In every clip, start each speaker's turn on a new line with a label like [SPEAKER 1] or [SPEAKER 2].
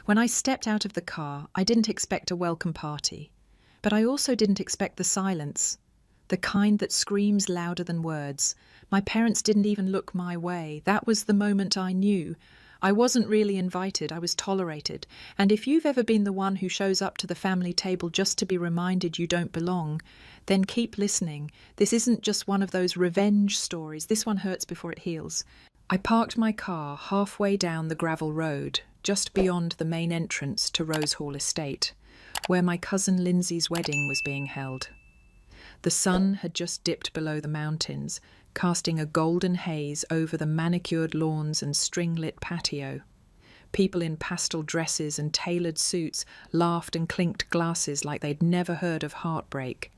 [SPEAKER 1] When I stepped out of the car, I didn't expect a welcome party, but I also didn't expect the silence, the kind that screams louder than words. My parents didn't even look my way. That was the moment I knew. I wasn't really invited, I was tolerated. And if you've ever been the one who shows up to the family table just to be reminded you don't belong, then keep listening. This isn't just one of those revenge stories. This one hurts before it heals. I parked my car halfway down the gravel road, just beyond the main entrance to Rose Hall Estate, where my cousin Lindsay's wedding was being held. The sun had just dipped below the mountains, casting a golden haze over the manicured lawns and string-lit patio. People in pastel dresses and tailored suits laughed and clinked glasses like they'd never heard of heartbreak,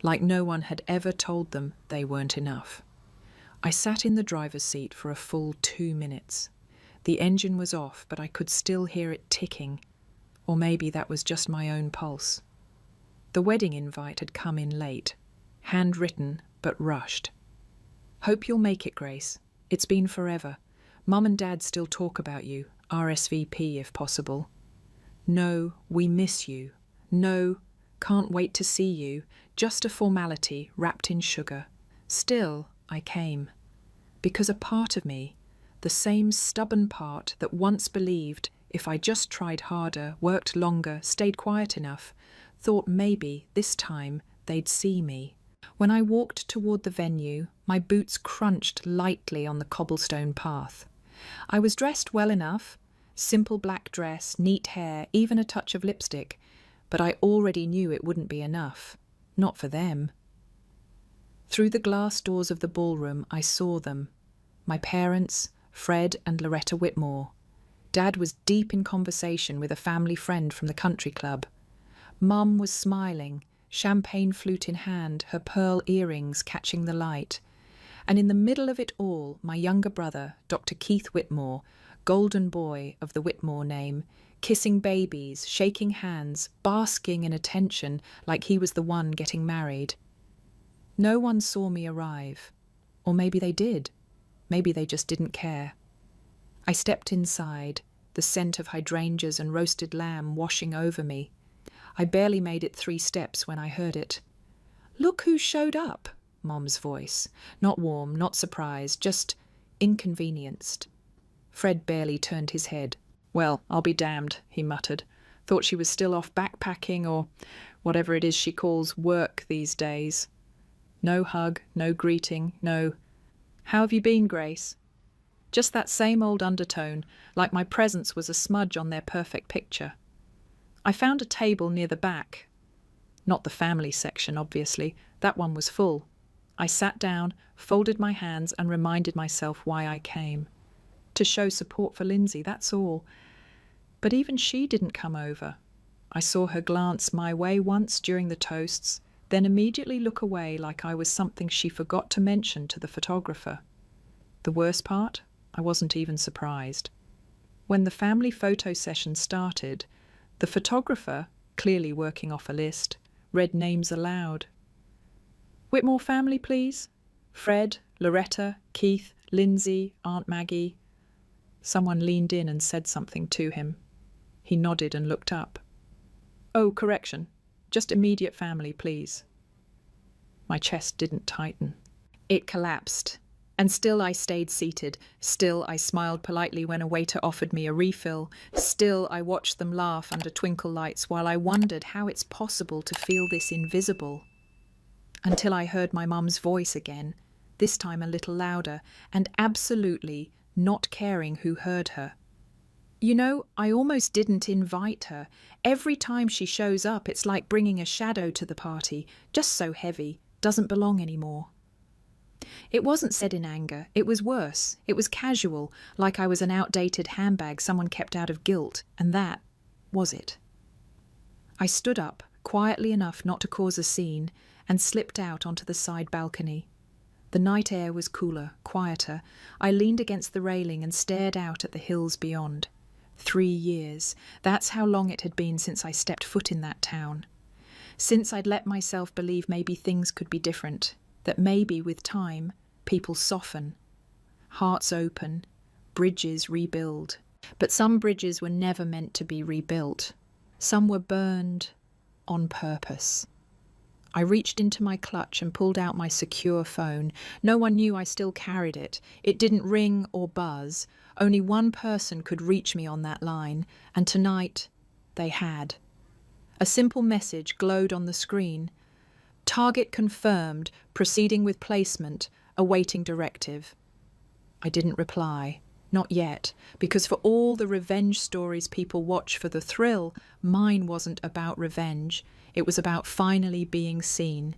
[SPEAKER 1] like no one had ever told them they weren't enough. I sat in the driver's seat for a full 2 minutes. The engine was off, but I could still hear it ticking. Or maybe that was just my own pulse. The wedding invite had come in late, handwritten but rushed. Hope you'll make it, Grace. It's been forever. Mum and Dad still talk about you, RSVP if possible. No, we miss you. No, can't wait to see you. Just a formality wrapped in sugar. Still, I came. Because a part of me, the same stubborn part that once believed if I just tried harder, worked longer, stayed quiet enough, thought maybe this time they'd see me. When I walked toward the venue, my boots crunched lightly on the cobblestone path. I was dressed well enough, simple black dress, neat hair, even a touch of lipstick, but I already knew it wouldn't be enough. Not for them. Through the glass doors of the ballroom, I saw them. My parents, Fred and Loretta Whitmore. Dad was deep in conversation with a family friend from the country club. Mum was smiling, champagne flute in hand, her pearl earrings catching the light. And in the middle of it all, my younger brother, Dr. Keith Whitmore, golden boy of the Whitmore name, kissing babies, shaking hands, basking in attention like he was the one getting married. No one saw me arrive. Or maybe they did. Maybe they just didn't care. I stepped inside, the scent of hydrangeas and roasted lamb washing over me. I barely made it 3 steps when I heard it. "Look who showed up," Mom's voice. Not warm, not surprised, just inconvenienced. Fred barely turned his head. "Well, I'll be damned," he muttered. "Thought she was still off backpacking or whatever it is she calls work these days." No hug, no greeting, no, "How have you been, Grace?" Just that same old undertone, like my presence was a smudge on their perfect picture. I found a table near the back. Not the family section, obviously. That one was full. I sat down, folded my hands, and reminded myself why I came. To show support for Lindsay, that's all. But even she didn't come over. I saw her glance my way once during the toasts, then immediately look away like I was something she forgot to mention to the photographer. The worst part? I wasn't even surprised. When the family photo session started, the photographer, clearly working off a list, read names aloud. "Whitmore family, please. Fred, Loretta, Keith, Lindsay, Aunt Maggie." Someone leaned in and said something to him. He nodded and looked up. "Oh, correction. Just immediate family, please." My chest didn't tighten. It collapsed. And still I stayed seated. Still I smiled politely when a waiter offered me a refill. Still I watched them laugh under twinkle lights while I wondered how it's possible to feel this invisible. Until I heard my mum's voice again, this time a little louder, and absolutely not caring who heard her. "You know, I almost didn't invite her. Every time she shows up, it's like bringing a shadow to the party, just so heavy, doesn't belong anymore." It wasn't said in anger. It was worse. It was casual, like I was an outdated handbag someone kept out of guilt, and that was it. I stood up, quietly enough not to cause a scene, and slipped out onto the side balcony. The night air was cooler, quieter. I leaned against the railing and stared out at the hills beyond. 3 years. That's how long it had been since I stepped foot in that town. Since I'd let myself believe maybe things could be different. That maybe with time, people soften, hearts open, bridges rebuild. But some bridges were never meant to be rebuilt. Some were burned on purpose. I reached into my clutch and pulled out my secure phone. No one knew I still carried it. It didn't ring or buzz. Only one person could reach me on that line, and tonight they had. A simple message glowed on the screen. Target confirmed, proceeding with placement, awaiting directive. I didn't reply. Not yet, because for all the revenge stories people watch for the thrill, mine wasn't about revenge. It was about finally being seen.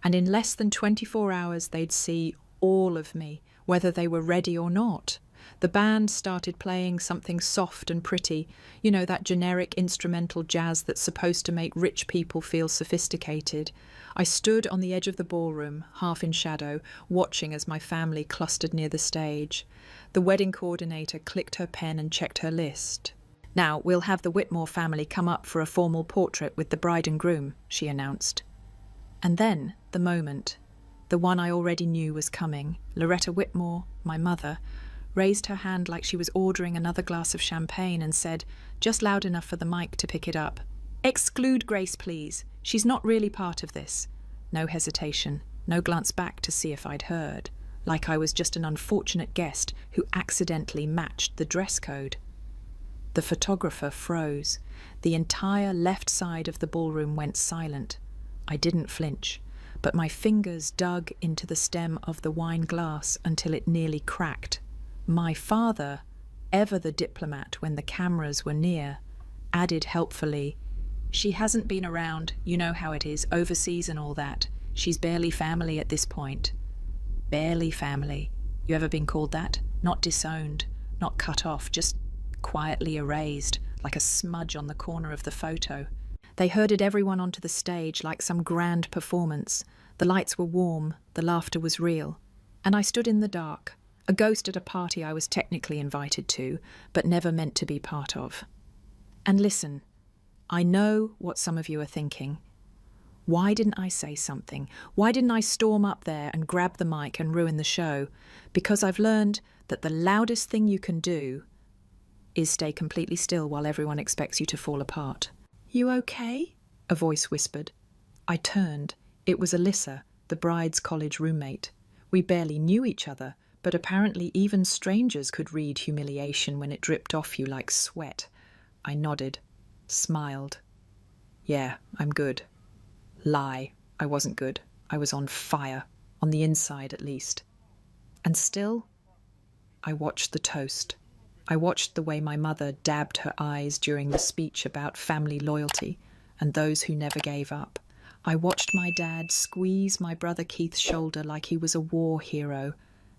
[SPEAKER 1] And in less than 24 hours, they'd see all of me, whether they were ready or not. The band started playing something soft and pretty, you know, that generic instrumental jazz that's supposed to make rich people feel sophisticated. I stood on the edge of the ballroom, half in shadow, watching as my family clustered near the stage. The wedding coordinator clicked her pen and checked her list. "Now, we'll have the Whitmore family come up for a formal portrait with the bride and groom," she announced. And then, the moment, the one I already knew was coming. Loretta Whitmore, my mother, raised her hand like she was ordering another glass of champagne and said, just loud enough for the mic to pick it up, "Exclude Grace, please. She's not really part of this." No hesitation, no glance back to see if I'd heard, like I was just an unfortunate guest who accidentally matched the dress code. The photographer froze. The entire left side of the ballroom went silent. I didn't flinch, but my fingers dug into the stem of the wine glass until it nearly cracked. My father, ever the diplomat when the cameras were near, added helpfully, "She hasn't been around, you know how it is, overseas and all that. She's barely family at this point." Barely family. You ever been called that? Not disowned, not cut off, just quietly erased, like a smudge on the corner of the photo. They herded everyone onto the stage like some grand performance. The lights were warm, the laughter was real. And I stood in the dark, a ghost at a party I was technically invited to, but never meant to be part of. And listen, I know what some of you are thinking. Why didn't I say something? Why didn't I storm up there and grab the mic and ruin the show? Because I've learned that the loudest thing you can do is stay completely still while everyone expects you to fall apart. "You okay?" a voice whispered. I turned. It was Alyssa, the bride's college roommate. We barely knew each other, but apparently even strangers could read humiliation when it dripped off you like sweat. I nodded, smiled. "Yeah, I'm good." Lie. I wasn't good. I was on fire, on the inside at least. And still, I watched the toast. I watched the way my mother dabbed her eyes during the speech about family loyalty and those who never gave up. I watched my dad squeeze my brother Keith's shoulder like he was a war hero,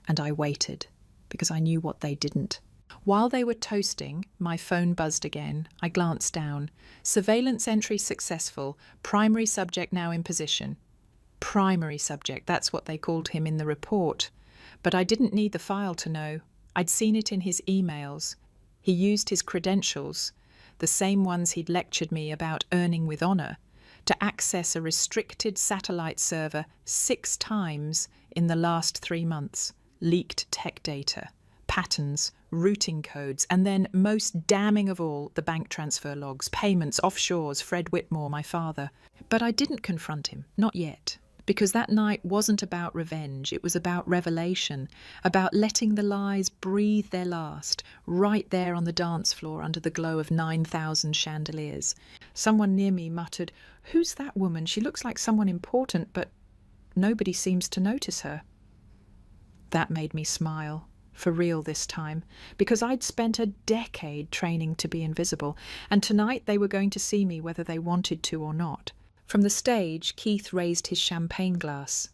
[SPEAKER 1] and I waited, because I knew what they didn't. While they were toasting, my phone buzzed again. I glanced down. Surveillance entry successful. Primary subject now in position. Primary subject, that's what they called him in the report. But I didn't need the file to know. I'd seen it in his emails. He used his credentials, the same ones he'd lectured me about earning with honour, to access a restricted satellite server 6 times in the last 3 months. Leaked tech data, patterns, routing codes, and then, most damning of all, the bank transfer logs, payments, offshores, Fred Whitmore, my father. But I didn't confront him, not yet. Because that night wasn't about revenge, it was about revelation, about letting the lies breathe their last, right there on the dance floor under the glow of 9,000 chandeliers. Someone near me muttered, "Who's that woman? She looks like someone important, but nobody seems to notice her." That made me smile, for real this time, because I'd spent a decade training to be invisible, and tonight they were going to see me whether they wanted to or not. From the stage, Keith raised his champagne glass.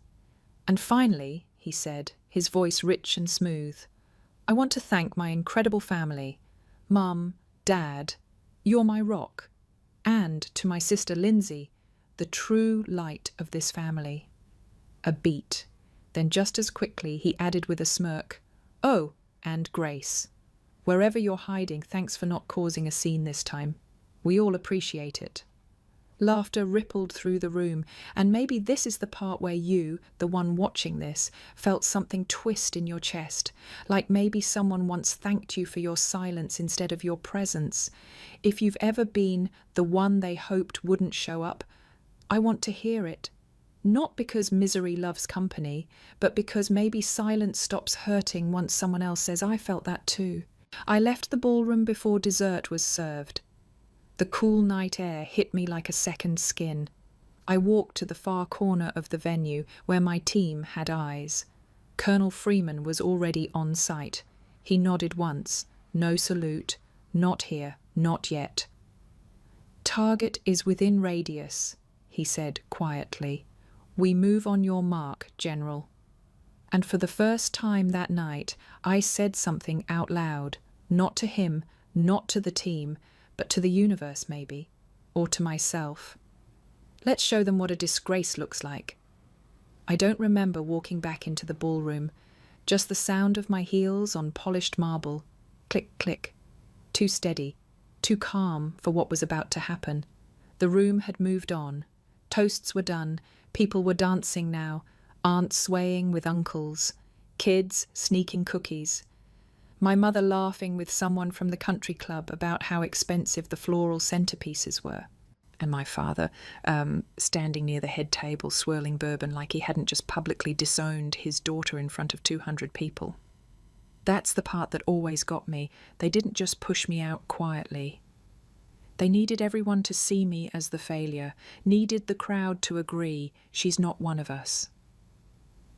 [SPEAKER 1] "And finally," he said, his voice rich and smooth, "I want to thank my incredible family. Mum, Dad, you're my rock. And to my sister Lindsay, the true light of this family." A beat. Then just as quickly he added with a smirk, "Oh, and Grace. Wherever you're hiding, thanks for not causing a scene this time. We all appreciate it." Laughter rippled through the room, and maybe this is the part where you, the one watching this, felt something twist in your chest, like maybe someone once thanked you for your silence instead of your presence. If you've ever been the one they hoped wouldn't show up, I want to hear it. Not because misery loves company, but because maybe silence stops hurting once someone else says, "I felt that too." I left the ballroom before dessert was served. The cool night air hit me like a second skin. I walked to the far corner of the venue where my team had eyes. Colonel Freeman was already on site. He nodded once. No salute. Not here. Not yet. "Target is within radius," he said quietly. "We move on your mark, General." And for the first time that night, I said something out loud, not to him, not to the team, but to the universe maybe, or to myself. Let's show them what a disgrace looks like. I don't remember walking back into the ballroom, just the sound of my heels on polished marble. Click, click. Too steady, too calm for what was about to happen. The room had moved on. Toasts were done. People were dancing now. Aunts swaying with uncles. Kids sneaking cookies. My mother laughing with someone from the country club about how expensive the floral centerpieces were. And my father standing near the head table swirling bourbon like he hadn't just publicly disowned his daughter in front of 200 people. That's the part that always got me. They didn't just push me out quietly. They needed everyone to see me as the failure, needed the crowd to agree, she's not one of us.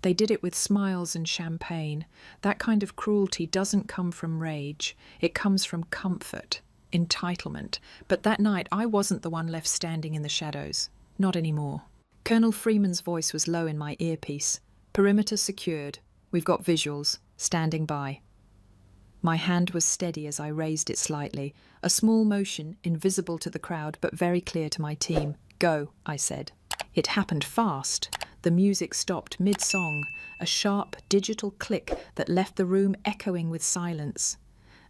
[SPEAKER 1] They did it with smiles and champagne. That kind of cruelty doesn't come from rage. It comes from comfort, entitlement. But that night, I wasn't the one left standing in the shadows. Not anymore. Colonel Freeman's voice was low in my earpiece. "Perimeter secured. We've got visuals. Standing by." My hand was steady as I raised it slightly. A small motion, invisible to the crowd, but very clear to my team. "Go," I said. It happened fast. The music stopped mid-song, a sharp digital click that left the room echoing with silence.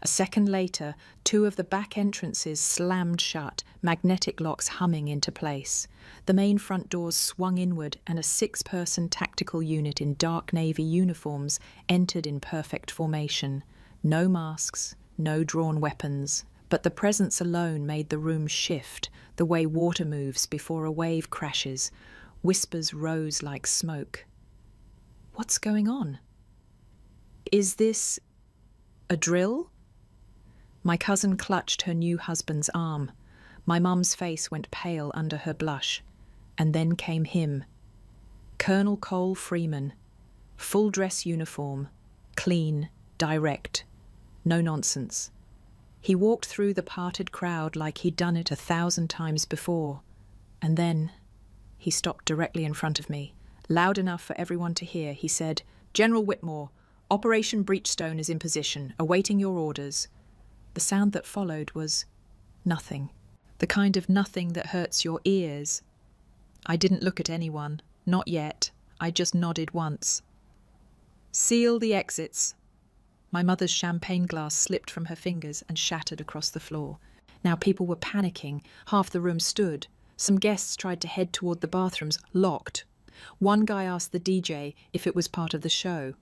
[SPEAKER 1] A second later, two of the back entrances slammed shut, magnetic locks humming into place. The main front doors swung inward, and a 6-person tactical unit in dark navy uniforms entered in perfect formation. No masks, no drawn weapons, but the presence alone made the room shift, the way water moves before a wave crashes. Whispers rose like smoke. What's going on? Is this a drill? My cousin clutched her new husband's arm. My mum's face went pale under her blush. And then came him. Colonel Cole Freeman. Full dress uniform. Clean, direct. No nonsense. He walked through the parted crowd like he'd done it 1,000 times before. And then he stopped directly in front of me. Loud enough for everyone to hear, he said, "General Whitmore, Operation Breachstone is in position, awaiting your orders." The sound that followed was nothing. The kind of nothing that hurts your ears. I didn't look at anyone. Not yet. I just nodded once. "Seal the exits." My mother's champagne glass slipped from her fingers and shattered across the floor. Now people were panicking. Half the room stood. Some guests tried to head toward the bathrooms, locked. One guy asked the DJ if it was part of the show.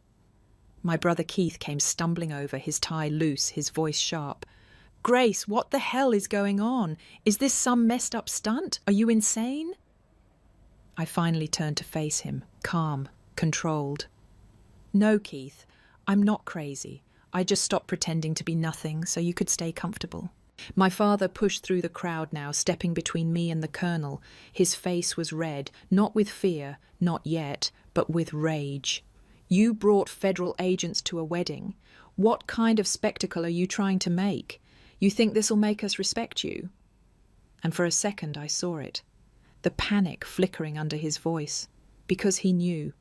[SPEAKER 1] My brother Keith came stumbling over, his tie loose, his voice sharp. "Grace, what the hell is going on? Is this some messed up stunt? Are you insane?" I finally turned to face him, calm, controlled. "No, Keith, I'm not crazy. I just stopped pretending to be nothing so you could stay comfortable." My father pushed through the crowd now, stepping between me and the colonel. His face was red, not with fear, not yet, but with rage. "You brought federal agents to a wedding. What kind of spectacle are you trying to make? You think this'll make us respect you?" And for a second I saw it. The panic flickering under his voice. Because he knew.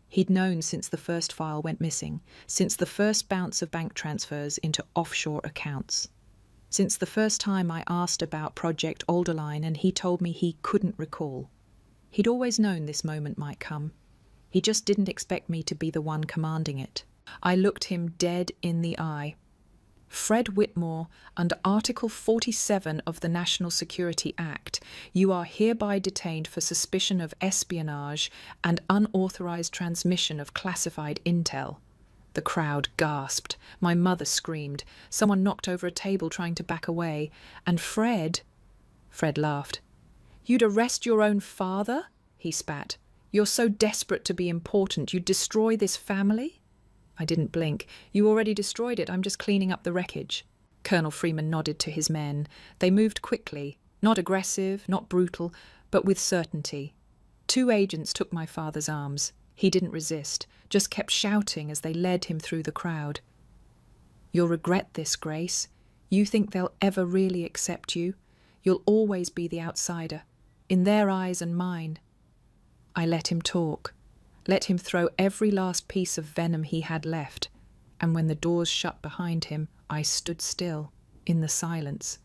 [SPEAKER 1] He'd known since the first file went missing, since the first bounce of bank transfers into offshore accounts. Since the first time I asked about Project Alderline and he told me he couldn't recall. He'd always known this moment might come. He just didn't expect me to be the one commanding it. I looked him dead in the eye. Fred Whitmore, under Article 47 of the National Security Act, you are hereby detained for suspicion of espionage and unauthorized transmission of classified intel. The crowd gasped. My mother screamed. Someone knocked over a table trying to back away. And Fred laughed. You'd arrest your own father? He spat. You're so desperate to be important, you'd destroy this family? I didn't blink. You already destroyed it. I'm just cleaning up the wreckage. Colonel Freeman nodded to his men. They moved quickly, not aggressive, not brutal, but with certainty. 2 agents took my father's arms. He didn't resist, just kept shouting as they led him through the crowd. You'll regret this, Grace. You think they'll ever really accept you? You'll always be the outsider, in their eyes and mine. I let him talk. Let him throw every last piece of venom he had left, and when the doors shut behind him, I stood still, in the silence.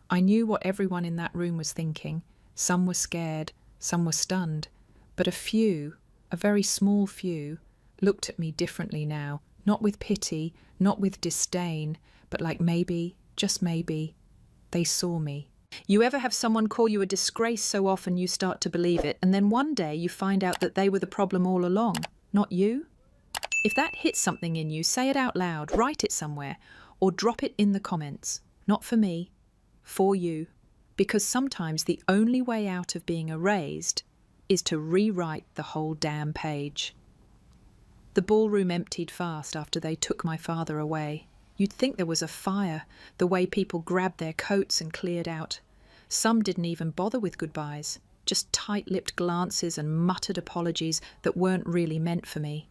[SPEAKER 1] I knew what everyone in that room was thinking. Some were scared, some were stunned, but a few, a very small few, looked at me differently now, not with pity, not with disdain, but like maybe, just maybe, they saw me. You ever have someone call you a disgrace so often you start to believe it, and then one day you find out that they were the problem all along, not you? If that hits something in you, say it out loud, write it somewhere, or drop it in the comments. Not for me, for you. Because sometimes the only way out of being erased is to rewrite the whole damn page. The ballroom emptied fast after they took my father away. You'd think there was a fire, the way people grabbed their coats and cleared out. Some didn't even bother with goodbyes, just tight-lipped glances and muttered apologies that weren't really meant for me.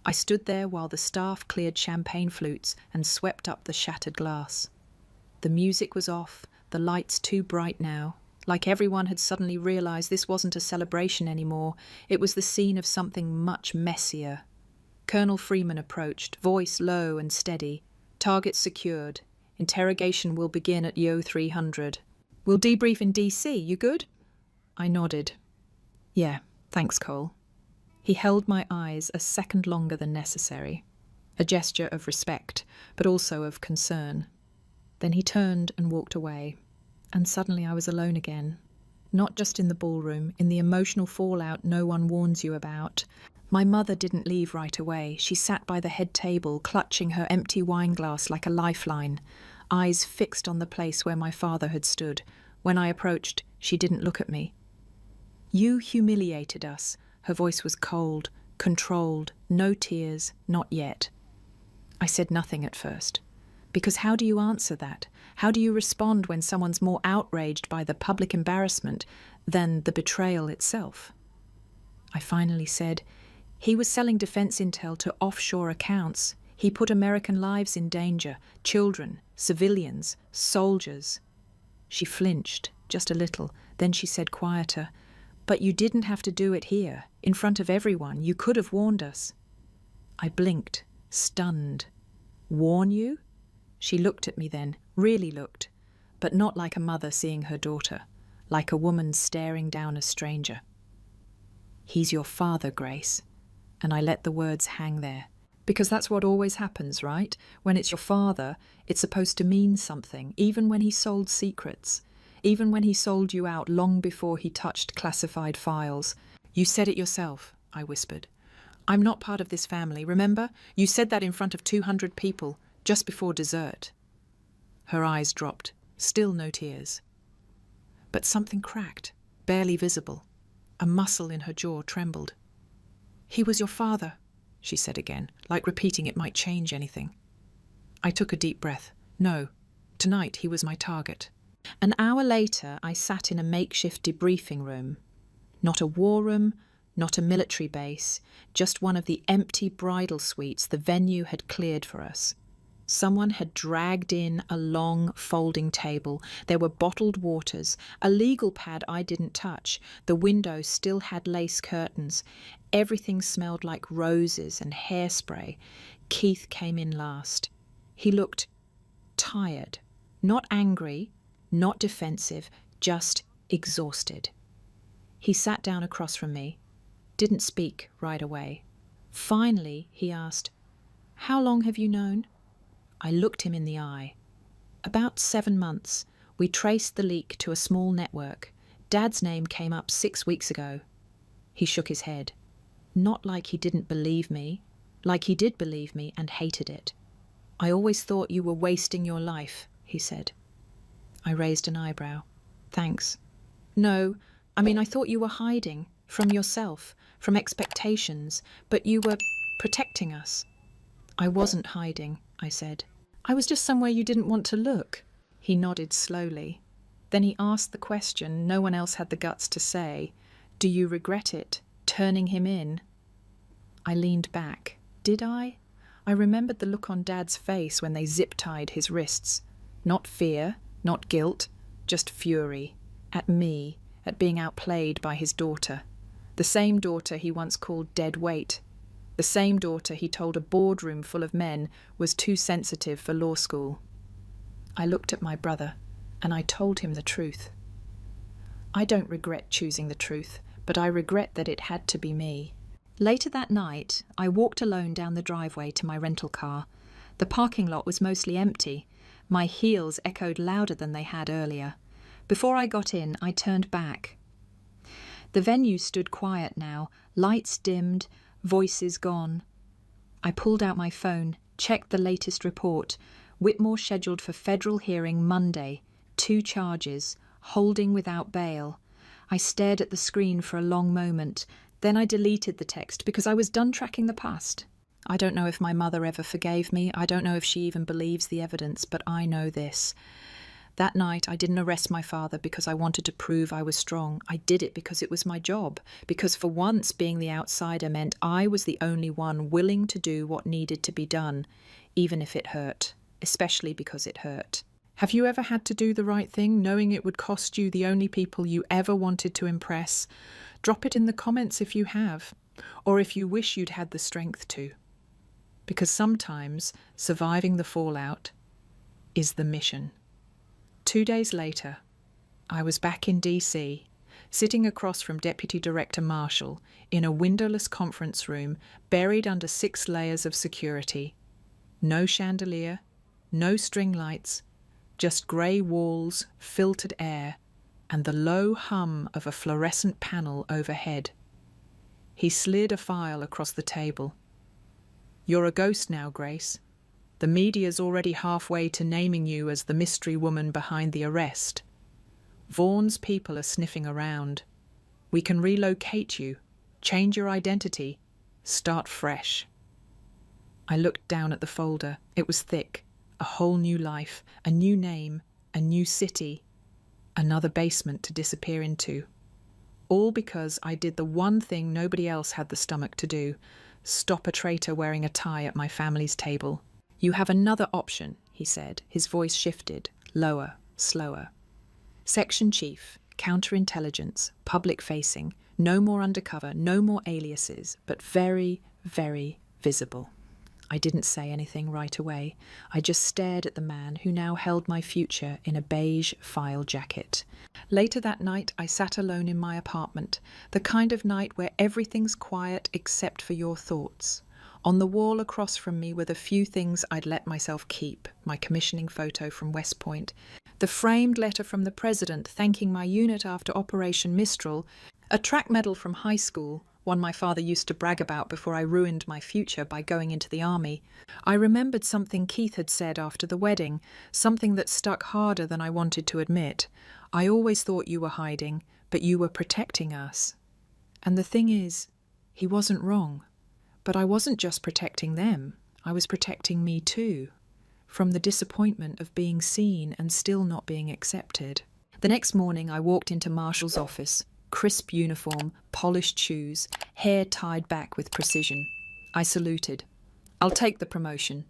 [SPEAKER 1] I stood there while the staff cleared champagne flutes and swept up the shattered glass. The music was off, the lights too bright now, like everyone had suddenly realized this wasn't a celebration anymore, it was the scene of something much messier. Colonel Freeman approached, voice low and steady. Target secured. Interrogation will begin at Yo 300. We'll debrief in DC, you good? I nodded. Yeah, thanks, Cole. He held my eyes a second longer than necessary. A gesture of respect, but also of concern. Then he turned and walked away. And suddenly I was alone again. Not just in the ballroom, in the emotional fallout no one warns you about. My mother didn't leave right away. She sat by the head table, clutching her empty wine glass like a lifeline, eyes fixed on the place where my father had stood. When I approached, she didn't look at me. You humiliated us. Her voice was cold, controlled, no tears, not yet. I said nothing at first. Because how do you answer that? How do you respond when someone's more outraged by the public embarrassment than the betrayal itself? I finally said, he was selling defense intel to offshore accounts. He put American lives in danger, children, civilians, soldiers. She flinched, just a little. Then she said quieter, but you didn't have to do it here, in front of everyone. You could have warned us. I blinked, stunned. Warn you? She looked at me then, really looked, but not like a mother seeing her daughter, like a woman staring down a stranger. He's your father, Grace. And I let the words hang there. Because that's what always happens, right? When it's your father, it's supposed to mean something, even when he sold secrets, even when he sold you out long before he touched classified files. You said it yourself, I whispered. I'm not part of this family, remember? You said that in front of 200 people, just before dessert. Her eyes dropped, still no tears. But something cracked, barely visible. A muscle in her jaw trembled. He was your father, she said again, like repeating it might change anything. I took a deep breath. No, tonight he was my target. An hour later, I sat in a makeshift debriefing room. Not a war room, not a military base, just one of the empty bridal suites the venue had cleared for us. Someone had dragged in a long, folding table. There were bottled waters, a legal pad I didn't touch. The window still had lace curtains. Everything smelled like roses and hairspray. Keith came in last. He looked tired, not angry, not defensive, just exhausted. He sat down across from me, didn't speak right away. Finally, he asked, "How long have you known?" I looked him in the eye. About 7 months. We traced the leak to a small network. Dad's name came up 6 weeks ago. He shook his head. Not like he didn't believe me. Like he did believe me and hated it. I always thought you were wasting your life, he said. I raised an eyebrow. Thanks. No, I thought you were hiding. From yourself. From expectations. But you were protecting us. I wasn't hiding, I said. I was just somewhere you didn't want to look. He nodded slowly. Then he asked the question no one else had the guts to say. Do you regret it, turning him in? I leaned back. Did I? I remembered the look on Dad's face when they zip-tied his wrists. Not fear, not guilt, just fury. At me, at being outplayed by his daughter. The same daughter he once called dead weight. The same daughter he told a boardroom full of men was too sensitive for law school. I looked at my brother, and I told him the truth. I don't regret choosing the truth, but I regret that it had to be me. Later that night, I walked alone down the driveway to my rental car. The parking lot was mostly empty. My heels echoed louder than they had earlier. Before I got in, I turned back. The venue stood quiet now, lights dimmed, voices gone. I pulled out my phone, checked the latest report. Whitmore scheduled for federal hearing Monday. 2 charges, holding without bail. I stared at the screen for a long moment. Then I deleted the text because I was done tracking the past. I don't know if my mother ever forgave me. I don't know if she even believes the evidence, but I know this. That night, I didn't arrest my father because I wanted to prove I was strong. I did it because it was my job. Because for once, being the outsider meant I was the only one willing to do what needed to be done, even if it hurt. Especially because it hurt. Have you ever had to do the right thing, knowing it would cost you the only people you ever wanted to impress? Drop it in the comments if you have, or if you wish you'd had the strength to. Because sometimes surviving the fallout is the mission. 2 days later, I was back in DC, sitting across from Deputy Director Marshall in a windowless conference room buried under 6 layers of security. No chandelier, no string lights, just grey walls, filtered air, and the low hum of a fluorescent panel overhead. He slid a file across the table. You're a ghost now, Grace. The media's already halfway to naming you as the mystery woman behind the arrest. Vaughn's people are sniffing around. We can relocate you, change your identity, start fresh. I looked down at the folder. It was thick. A whole new life, a new name, a new city, another basement to disappear into. All because I did the one thing nobody else had the stomach to do, stop a traitor wearing a tie at my family's table. You have another option, he said. His voice shifted, lower, slower. Section Chief, counterintelligence, public-facing, no more undercover, no more aliases, but very, very visible. I didn't say anything right away. I just stared at the man who now held my future in a beige file jacket. Later that night, I sat alone in my apartment, the kind of night where everything's quiet except for your thoughts. On the wall across from me were the few things I'd let myself keep, my commissioning photo from West Point, the framed letter from the president thanking my unit after Operation Mistral, a track medal from high school, one my father used to brag about before I ruined my future by going into the army. I remembered something Keith had said after the wedding, something that stuck harder than I wanted to admit. I always thought you were hiding, but you were protecting us. And the thing is, he wasn't wrong. But I wasn't just protecting them. I was protecting me too, from the disappointment of being seen and still not being accepted. The next morning I walked into Marshall's office. Crisp uniform, polished shoes, hair tied back with precision. I saluted. I'll take the promotion.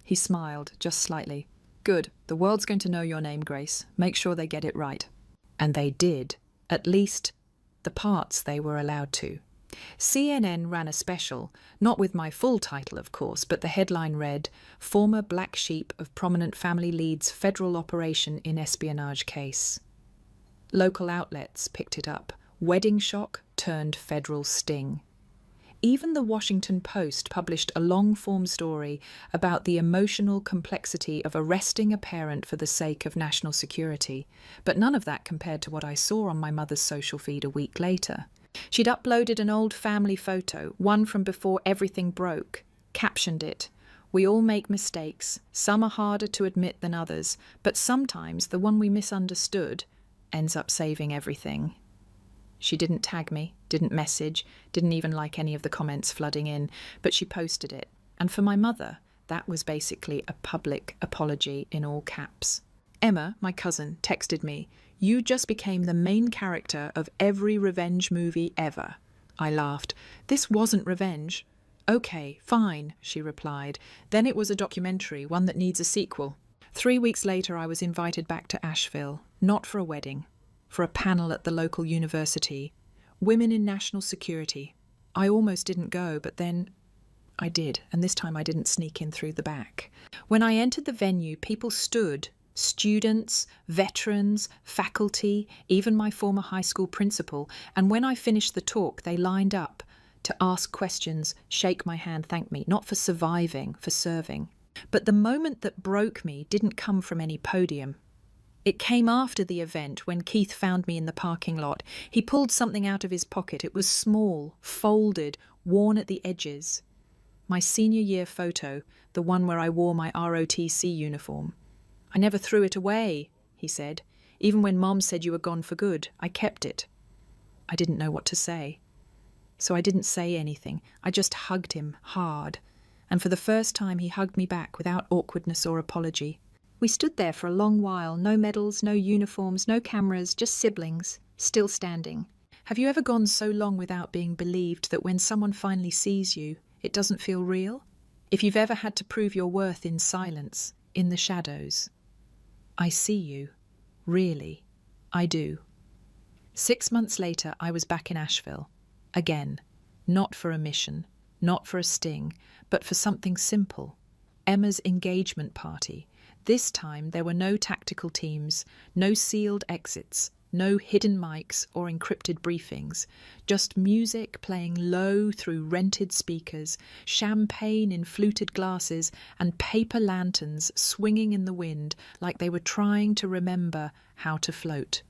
[SPEAKER 1] He smiled, just slightly. Good. The world's going to know your name, Grace. Make sure they get it right. And they did. At least, the parts they were allowed to. CNN ran a special, not with my full title, of course, but the headline read, Former Black Sheep of Prominent Family Leads Federal Operation in Espionage Case. Local outlets picked it up. Wedding shock turned federal sting. Even the Washington Post published a long-form story about the emotional complexity of arresting a parent for the sake of national security, but none of that compared to what I saw on my mother's social feed a week later. She'd uploaded an old family photo, one from before everything broke, captioned it, "We all make mistakes. Some are harder to admit than others, but sometimes the one we misunderstood ends up saving everything." She didn't tag me, didn't message, didn't even like any of the comments flooding in, but she posted it. And for my mother, that was basically a public apology in all caps. Emma, my cousin, texted me, "You just became the main character of every revenge movie ever." I laughed. "This wasn't revenge." "Okay, fine," she replied. "Then it was a documentary, one that needs a sequel." 3 weeks later, I was invited back to Asheville, not for a wedding, for a panel at the local university. Women in National Security. I almost didn't go, but then I did, and this time I didn't sneak in through the back. When I entered the venue, people stood. Students, veterans, faculty, even my former high school principal, and when I finished the talk, they lined up to ask questions, shake my hand, thank me, not for surviving, for serving. But the moment that broke me didn't come from any podium. It came after the event when Keith found me in the parking lot. He pulled something out of his pocket. It was small, folded, worn at the edges. My senior year photo, the one where I wore my ROTC uniform. "I never threw it away," he said. "Even when Mom said you were gone for good, I kept it." I didn't know what to say. So I didn't say anything. I just hugged him hard. And for the first time, he hugged me back without awkwardness or apology. We stood there for a long while, no medals, no uniforms, no cameras, just siblings, still standing. Have you ever gone so long without being believed that when someone finally sees you, it doesn't feel real? If you've ever had to prove your worth in silence, in the shadows. I see you. Really. I do. 6 months later, I was back in Asheville. Again. Not for a mission, not for a sting, but for something simple. Emma's engagement party. This time there were no tactical teams, no sealed exits, no hidden mics or encrypted briefings, just music playing low through rented speakers, champagne in fluted glasses, and paper lanterns swinging in the wind like they were trying to remember how to float.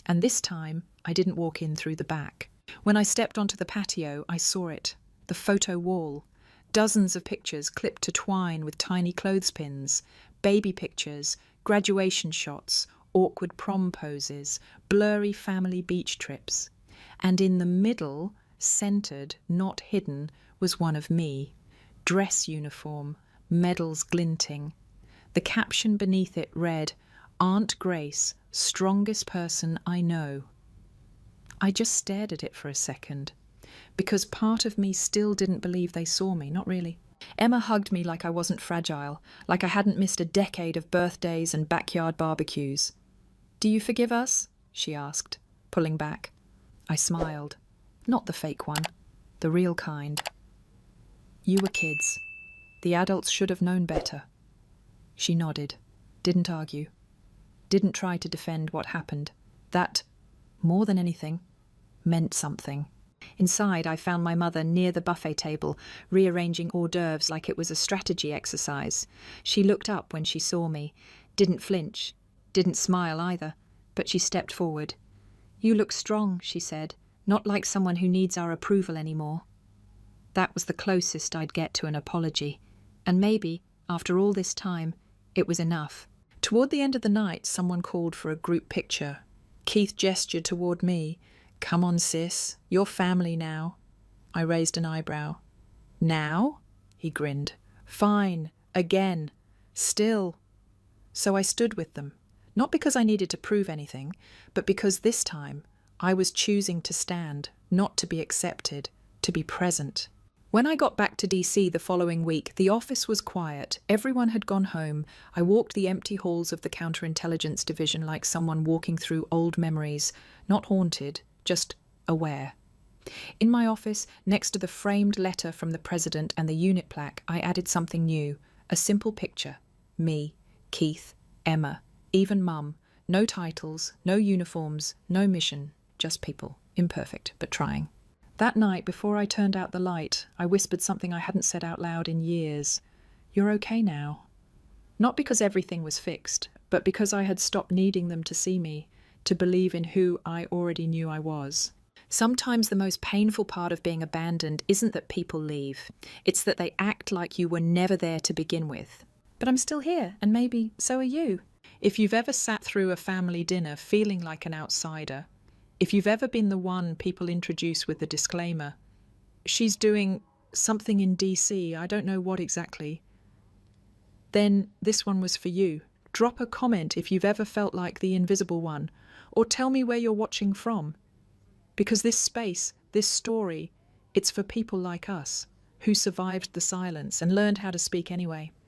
[SPEAKER 1] And this time I didn't walk in through the back. When I stepped onto the patio, I saw it, the photo wall. Dozens of pictures clipped to twine with tiny clothespins, baby pictures, graduation shots, awkward prom poses, blurry family beach trips. And in the middle, centered, not hidden, was one of me. Dress uniform, medals glinting. The caption beneath it read, "Aunt Grace, strongest person I know." I just stared at it for a second, because part of me still didn't believe they saw me, not really. Emma hugged me like I wasn't fragile, like I hadn't missed a decade of birthdays and backyard barbecues. "Do you forgive us?" she asked, pulling back. I smiled. Not the fake one, the real kind. "You were kids. The adults should have known better." She nodded, didn't argue, didn't try to defend what happened. That, more than anything, meant something. Inside, I found my mother near the buffet table, rearranging hors d'oeuvres like it was a strategy exercise. She looked up when she saw me, didn't flinch, didn't smile either, but she stepped forward. "You look strong," she said, "not like someone who needs our approval anymore." That was the closest I'd get to an apology. And maybe, after all this time, it was enough. Toward the end of the night, someone called for a group picture. Keith gestured toward me. "Come on, sis, you're family now." I raised an eyebrow. "Now?" He grinned. "Fine, again, still." So I stood with them, not because I needed to prove anything, but because this time I was choosing to stand, not to be accepted, to be present. When I got back to DC the following week, the office was quiet. Everyone had gone home. I walked the empty halls of the counterintelligence division like someone walking through old memories, not haunted, just aware. In my office, next to the framed letter from the president and the unit plaque, I added something new, a simple picture. Me, Keith, Emma, even Mum. No titles, no uniforms, no mission, just people, imperfect but trying. That night, before I turned out the light, I whispered something I hadn't said out loud in years. You're okay now. Not because everything was fixed, but because I had stopped needing them to see me, to believe in who I already knew I was. Sometimes the most painful part of being abandoned isn't that people leave. It's that they act like you were never there to begin with. But I'm still here, and maybe so are you. If you've ever sat through a family dinner feeling like an outsider, if you've ever been the one people introduce with the disclaimer, she's doing something in DC, I don't know what exactly, then this one was for you. Drop a comment if you've ever felt like the invisible one, or tell me where you're watching from. Because this space, this story, it's for people like us, who survived the silence and learned how to speak anyway.